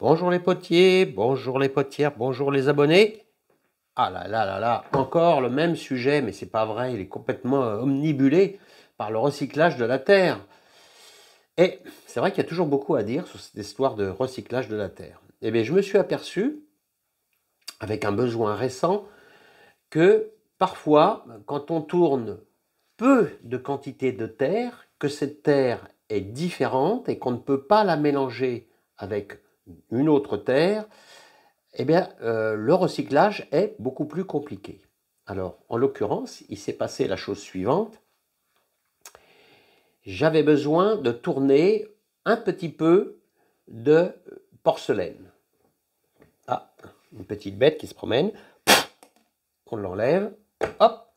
Bonjour les potiers, bonjour les potières, bonjour les abonnés. Ah là là là là, encore le même sujet, mais c'est pas vrai, il est complètement omnibulé par le recyclage de la terre. Et c'est vrai qu'il y a toujours beaucoup à dire sur cette histoire de recyclage de la terre. Eh bien, je me suis aperçu, avec un besoin récent, que parfois, quand on tourne peu de quantité de terre, que cette terre est différente et qu'on ne peut pas la mélanger avec une autre terre, eh bien, le recyclage est beaucoup plus compliqué. Alors, en l'occurrence, il s'est passé la chose suivante. J'avais besoin de tourner un petit peu de porcelaine. Ah, une petite bête qui se promène. On l'enlève. Hop.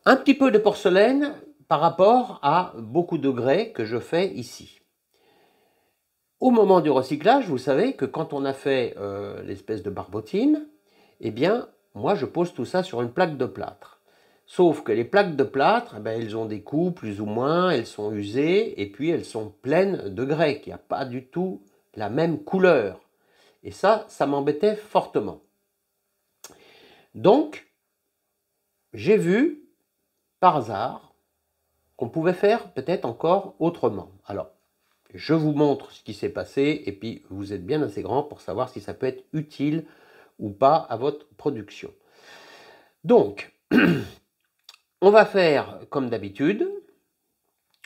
Un petit peu de porcelaine par rapport à beaucoup de grès que je fais ici. Au moment du recyclage, vous savez que quand on a fait l'espèce de barbotine, eh bien, moi, je pose tout ça sur une plaque de plâtre. Sauf que les plaques de plâtre, eh bien, elles ont des coups plus ou moins, elles sont usées, et puis elles sont pleines de grès, qui n'a pas du tout la même couleur. Et ça m'embêtait fortement. Donc, j'ai vu, par hasard, qu'on pouvait faire peut-être encore autrement. Alors, je vous montre ce qui s'est passé, et puis vous êtes bien assez grand pour savoir si ça peut être utile ou pas à votre production. Donc, on va faire comme d'habitude,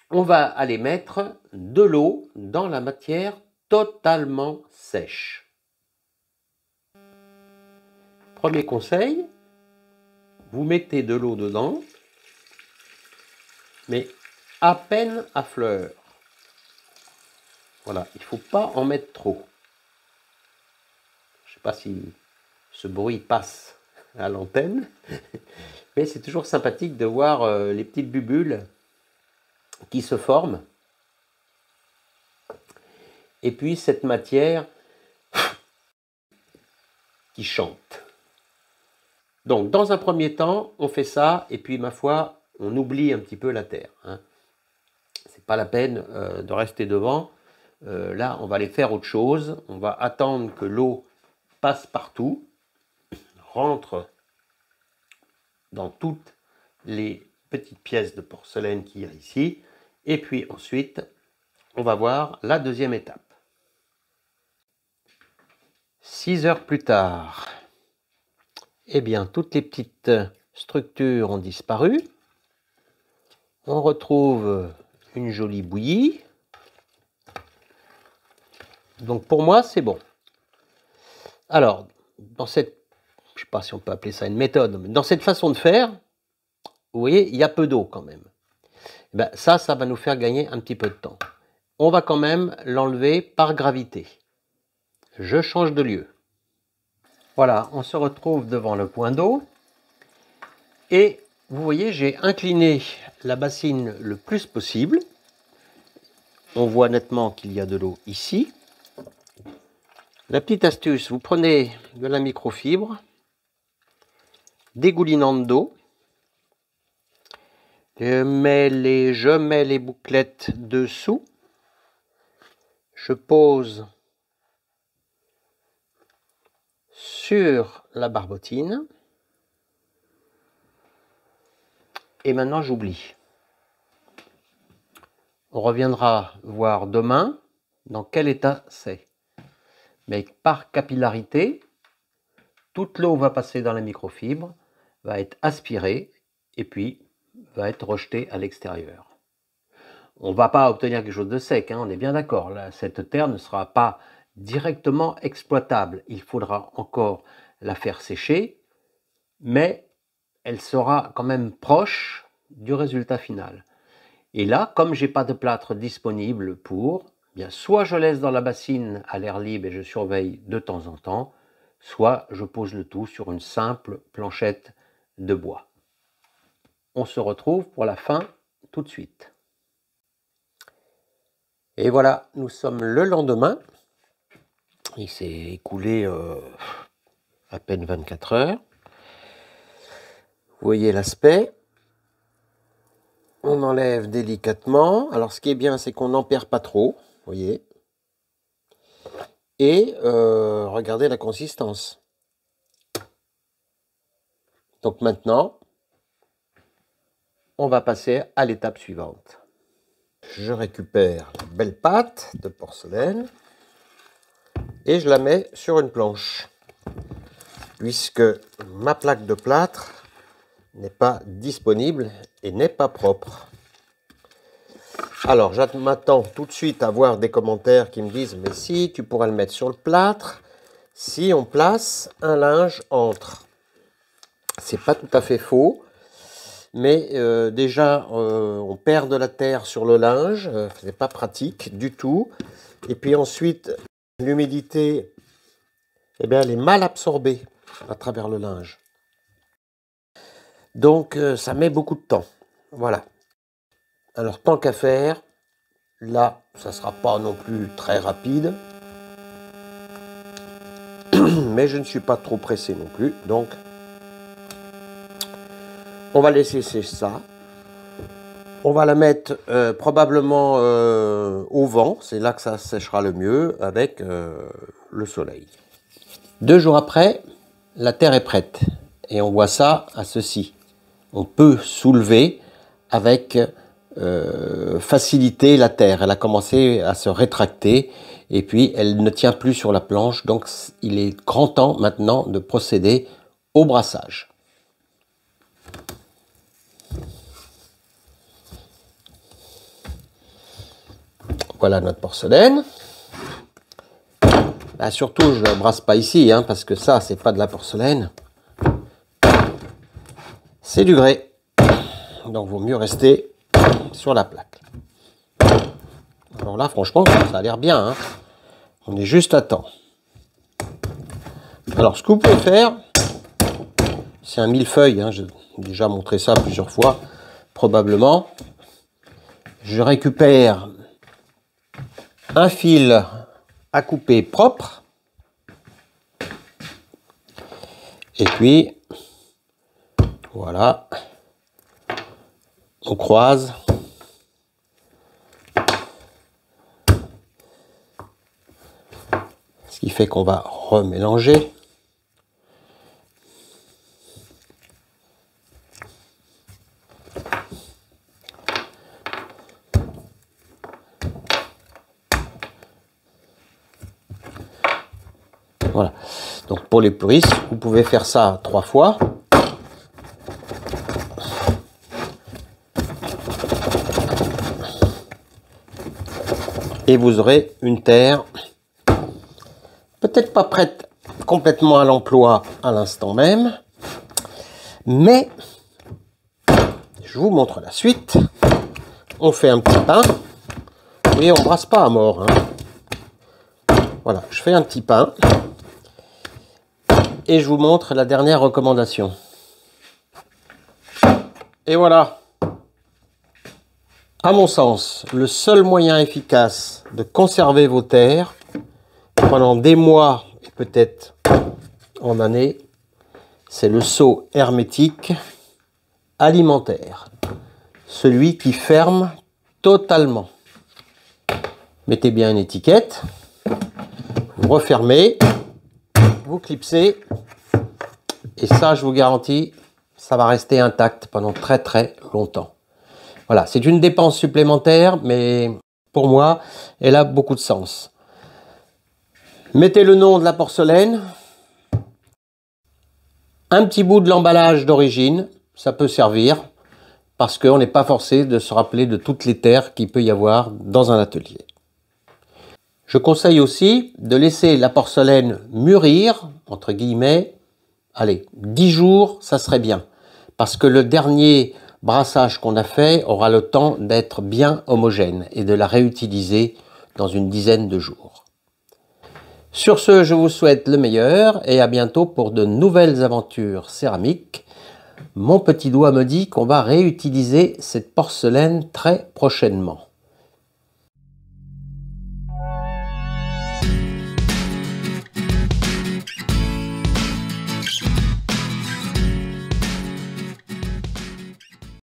on va aller mettre de l'eau dans la matière totalement sèche. Premier conseil, vous mettez de l'eau dedans, mais à peine à fleur. Voilà, il ne faut pas en mettre trop. Je ne sais pas si ce bruit passe à l'antenne, mais c'est toujours sympathique de voir les petites bulles qui se forment. Et puis cette matière qui chante. Donc dans un premier temps, on fait ça, et puis ma foi, on oublie un petit peu la terre. C'est pas la peine de rester devant. Là, on va aller faire autre chose. On va attendre que l'eau passe partout, rentre dans toutes les petites pièces de porcelaine qu'il y a ici. Et puis ensuite, on va voir la deuxième étape. 6 heures plus tard, eh bien, toutes les petites structures ont disparu. On retrouve une jolie bouillie. Donc pour moi, c'est bon. Alors, dans cette, je ne sais pas si on peut appeler ça une méthode, mais dans cette façon de faire, vous voyez, il y a peu d'eau quand même. Et bien, ça va nous faire gagner un petit peu de temps. On va quand même l'enlever par gravité. Je change de lieu. Voilà, on se retrouve devant le point d'eau. Et vous voyez, j'ai incliné la bassine le plus possible. On voit nettement qu'il y a de l'eau ici. La petite astuce, vous prenez de la microfibre dégoulinante d'eau. Je mets les bouclettes dessous. Je pose sur la barbotine. Et maintenant, j'oublie. On reviendra voir demain dans quel état c'est. Mais par capillarité, toute l'eau va passer dans la microfibre, va être aspirée et puis va être rejetée à l'extérieur. On ne va pas obtenir quelque chose de sec, on est bien d'accord. Cette terre ne sera pas directement exploitable. Il faudra encore la faire sécher, mais elle sera quand même proche du résultat final. Et là, comme je n'ai pas de plâtre disponible pour, bien soit je laisse dans la bassine à l'air libre et je surveille de temps en temps, soit je pose le tout sur une simple planchette de bois. On se retrouve pour la fin tout de suite. Et voilà, nous sommes le lendemain. Il s'est écoulé à peine 24 heures. Vous voyez l'aspect. On enlève délicatement. Alors ce qui est bien, c'est qu'on n'en perd pas trop. Vous voyez. et regardez la consistance. Donc maintenant, on va passer à l'étape suivante. Je récupère la belle pâte de porcelaine et je la mets sur une planche, puisque ma plaque de plâtre n'est pas disponible et n'est pas propre. Alors, je m'attends tout de suite à voir des commentaires qui me disent « Mais si, tu pourras le mettre sur le plâtre si on place un linge entre. » C'est pas tout à fait faux, mais déjà, on perd de la terre sur le linge, c'est pas pratique du tout. Et puis ensuite, l'humidité, eh bien, elle est mal absorbée à travers le linge. Donc, ça met beaucoup de temps. Voilà. Alors, tant qu'à faire, là, ça ne sera pas non plus très rapide. Mais je ne suis pas trop pressé non plus. Donc, on va laisser sécher ça. On va la mettre probablement au vent. C'est là que ça séchera le mieux avec le soleil. 2 jours après, la terre est prête. Et on voit ça à ceci. On peut soulever avec facilité la terre. Elle a commencé à se rétracter et puis elle ne tient plus sur la planche. Donc il est grand temps maintenant de procéder au brassage. Voilà notre porcelaine. Bah, surtout, je ne brasse pas ici, hein, parce que ça, c'est pas de la porcelaine. C'est du grès. Donc, il vaut mieux rester sur la plaque. Alors là, franchement, ça a l'air bien. Hein. On est juste à temps. Alors, ce que vous pouvez faire, c'est un millefeuille. Hein, j'ai déjà montré ça plusieurs fois, probablement. Je récupère un fil à couper propre. Et puis, voilà. On croise. Ce qui fait qu'on va remélanger. Voilà. Donc pour les puristes, vous pouvez faire ça 3 fois. Et vous aurez une terre peut-être pas prête complètement à l'emploi à l'instant même, mais je vous montre la suite. On fait un petit pain et on brasse pas à mort. Hein. Voilà, je fais un petit pain et je vous montre la dernière recommandation. Et voilà. À mon sens, le seul moyen efficace de conserver vos terres pendant des mois et peut-être en années, c'est le seau hermétique alimentaire. Celui qui ferme totalement. Mettez bien une étiquette, vous refermez, vous clipsez et ça, je vous garantis, ça va rester intact pendant très très longtemps. Voilà, c'est une dépense supplémentaire, mais pour moi, elle a beaucoup de sens. Mettez le nom de la porcelaine, un petit bout de l'emballage d'origine, ça peut servir, parce qu'on n'est pas forcé de se rappeler de toutes les terres qu'il peut y avoir dans un atelier. Je conseille aussi de laisser la porcelaine mûrir, entre guillemets, allez, 10 jours, ça serait bien, parce que le dernier brassage qu'on a fait aura le temps d'être bien homogène et de la réutiliser dans une dizaine de jours. Sur ce, je vous souhaite le meilleur et à bientôt pour de nouvelles aventures céramiques. Mon petit doigt me dit qu'on va réutiliser cette porcelaine très prochainement.